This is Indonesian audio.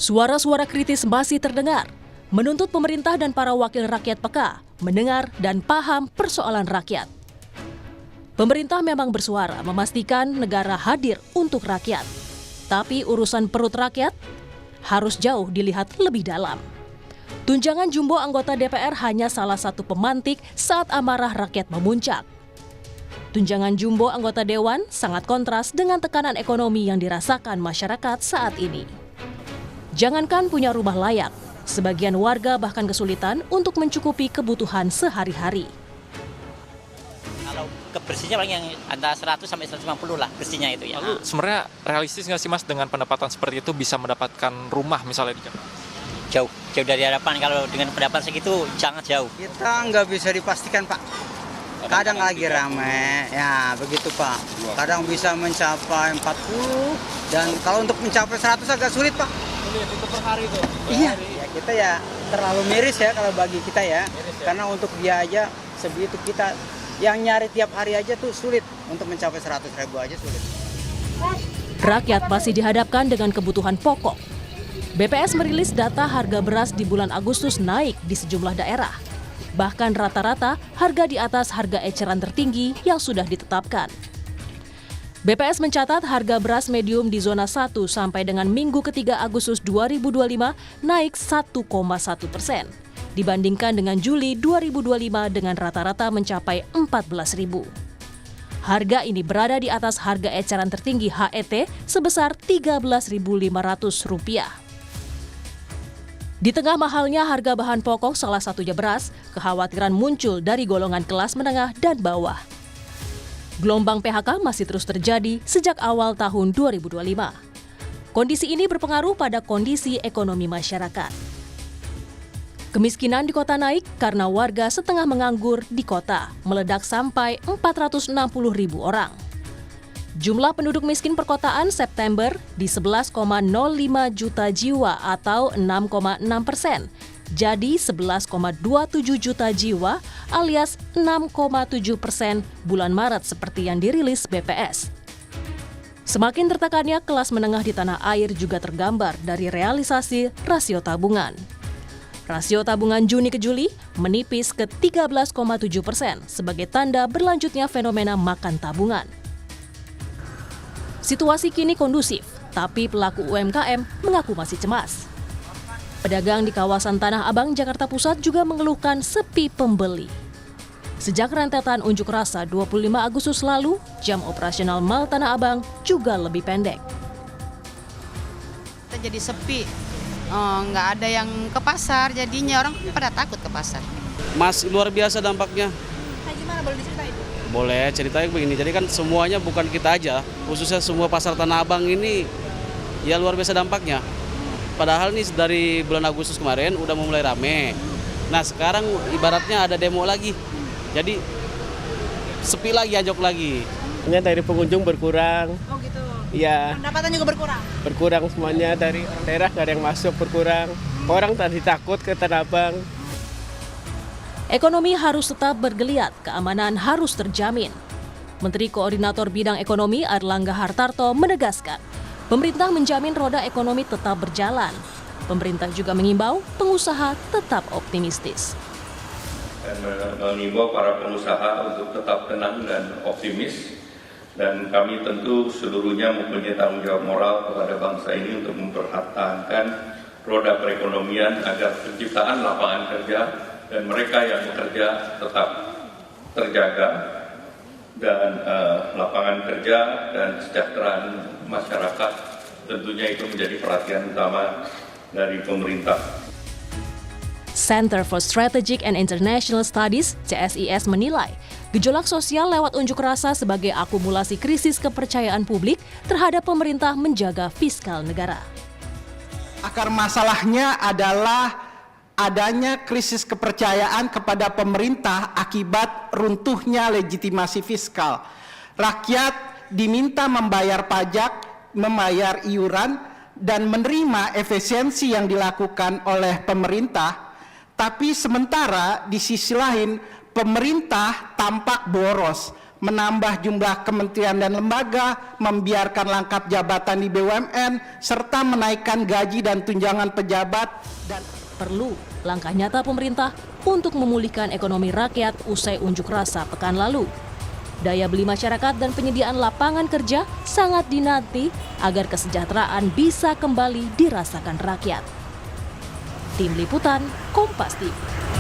Suara-suara kritis masih terdengar, menuntut pemerintah dan para wakil rakyat peka, mendengar dan paham persoalan rakyat. Pemerintah memang bersuara memastikan negara hadir untuk rakyat. Tapi urusan perut rakyat harus jauh dilihat lebih dalam. Tunjangan jumbo anggota DPR hanya salah satu pemantik saat amarah rakyat memuncak. Tunjangan jumbo anggota Dewan sangat kontras dengan tekanan ekonomi yang dirasakan masyarakat saat ini. Jangankan punya rumah layak, sebagian warga bahkan kesulitan untuk mencukupi kebutuhan sehari-hari. Kalau kebersihnya paling yang antara 100 sampai 150 lah bersihnya itu ya. Lalu sebenarnya realistis nggak sih Mas dengan pendapatan seperti itu bisa mendapatkan rumah misalnya di Jakarta? Jauh dari harapan. Kalau dengan pendapatan segitu sangat jauh. Kita nggak bisa dipastikan Pak. Kadang lagi ramai, ya begitu Pak. Kadang bisa mencapai 40 dan kalau untuk mencapai 100 agak sulit Pak. Itu per hari tuh. Iya, ya kita ya terlalu miris ya kalau bagi kita ya. Karena untuk biaya segitu kita yang nyari tiap hari aja tuh sulit. Untuk mencapai 100.000 aja sulit. Rakyat masih dihadapkan dengan kebutuhan pokok. BPS merilis data harga beras di bulan Agustus naik di sejumlah daerah. Bahkan rata-rata harga di atas harga eceran tertinggi yang sudah ditetapkan. BPS mencatat harga beras medium di zona 1 sampai dengan minggu ketiga Agustus 2025 naik 1,1% dibandingkan dengan Juli 2025 dengan rata-rata mencapai 14.000. Harga ini berada di atas harga eceran tertinggi HET sebesar Rp13.500. Di tengah mahalnya harga bahan pokok salah satunya beras, kekhawatiran muncul dari golongan kelas menengah dan bawah. Gelombang PHK masih terus terjadi sejak awal tahun 2025. Kondisi ini berpengaruh pada kondisi ekonomi masyarakat. Kemiskinan di kota naik karena warga setengah menganggur di kota, meledak sampai 460.000 orang. Jumlah penduduk miskin perkotaan September di 11,05 juta jiwa atau 6,6%. Jadi 11,27 juta jiwa alias 6,7% bulan Maret seperti yang dirilis BPS. Semakin tertekannya kelas menengah di tanah air juga tergambar dari realisasi rasio tabungan. Rasio tabungan Juni ke Juli menipis ke 13,7% sebagai tanda berlanjutnya fenomena makan tabungan. Situasi kini kondusif, tapi pelaku UMKM mengaku masih cemas. Pedagang di kawasan Tanah Abang, Jakarta Pusat juga mengeluhkan sepi pembeli. Sejak rentetan unjuk rasa 25 Agustus lalu, jam operasional Mall Tanah Abang juga lebih pendek. Kita jadi sepi, nggak ada yang ke pasar, jadinya orang pada takut ke pasar. Mas, luar biasa dampaknya. Nah, gimana, boleh diceritain? Boleh ceritanya begini, jadi kan semuanya bukan kita aja, khususnya semua pasar Tanah Abang ini ya luar biasa dampaknya. Padahal nih dari bulan Agustus kemarin udah mulai rame. Nah sekarang ibaratnya ada demo lagi, jadi sepi lagi, anjlok lagi. Ini dari pengunjung berkurang. Oh gitu. Iya. Pendapatan juga berkurang? Berkurang semuanya, dari daerah nggak ada yang masuk, berkurang. Orang tadi takut ke Tanah Abang. Ekonomi harus tetap bergeliat, keamanan harus terjamin. Menteri Koordinator Bidang Ekonomi Airlangga Hartarto menegaskan, pemerintah menjamin roda ekonomi tetap berjalan. Pemerintah juga mengimbau pengusaha tetap optimistis. Dan mengimbau para pengusaha untuk tetap tenang dan optimis. Dan kami tentu seluruhnya mempunyai tanggung jawab moral kepada bangsa ini untuk mempertahankan roda perekonomian agar penciptaan lapangan kerja dan mereka yang bekerja tetap terjaga dan lapangan kerja dan kesejahteraan masyarakat tentunya itu menjadi perhatian utama dari pemerintah. Center for Strategic and International Studies (CSIS) menilai gejolak sosial lewat unjuk rasa sebagai akumulasi krisis kepercayaan publik terhadap pemerintah menjaga fiskal negara. Akar masalahnya adalah adanya krisis kepercayaan kepada pemerintah akibat runtuhnya legitimasi fiskal. Rakyat diminta membayar pajak, membayar iuran, dan menerima efisiensi yang dilakukan oleh pemerintah, tapi sementara di sisi lain pemerintah tampak boros, menambah jumlah kementerian dan lembaga, membiarkan rangkap jabatan di BUMN, serta menaikkan gaji dan tunjangan pejabat. Dan perlu langkah nyata pemerintah untuk memulihkan ekonomi rakyat usai unjuk rasa pekan lalu. Daya beli masyarakat dan penyediaan lapangan kerja sangat dinanti agar kesejahteraan bisa kembali dirasakan rakyat. Tim Liputan, Kompas TV.